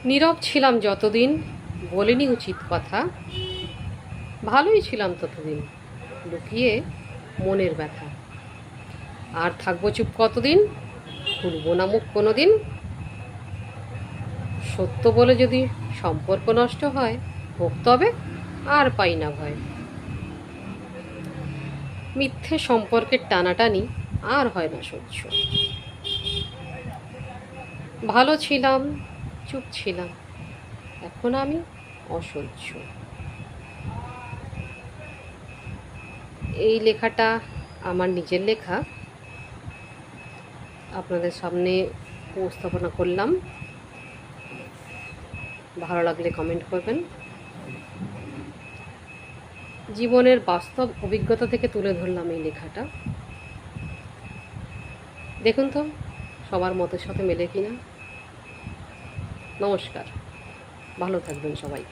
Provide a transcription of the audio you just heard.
নীরব ছিলাম যতদিন, বলিনি উচিত কথা, ভালোই ছিলাম ততদিন, লুকিয়ে মনের ব্যথা। আর থাকবো চুপ কতদিন, খুলবো না মুখ কোনো দিন। সত্য বলে যদি সম্পর্ক নষ্ট হয়, হোক তবে, আর পাই না ভয়। মিথ্যে সম্পর্কের টানাটানি আর হয় না সহ্য। ভালো ছিলাম, চুপ ছিলাম, এখন আমি অসহ্য। এই লেখাটা আমার নিজের লেখা, আপনাদের সামনে উপস্থাপনা করলাম। ভালো লাগলে কমেন্ট করবেন। জীবনের বাস্তব অভিজ্ঞতা থেকে তুলে ধরলাম এই লেখাটা। দেখুন তো সবার মতের সাথে মেলে কিনা। নমস্কার, ভালো থাকবেন সবাই।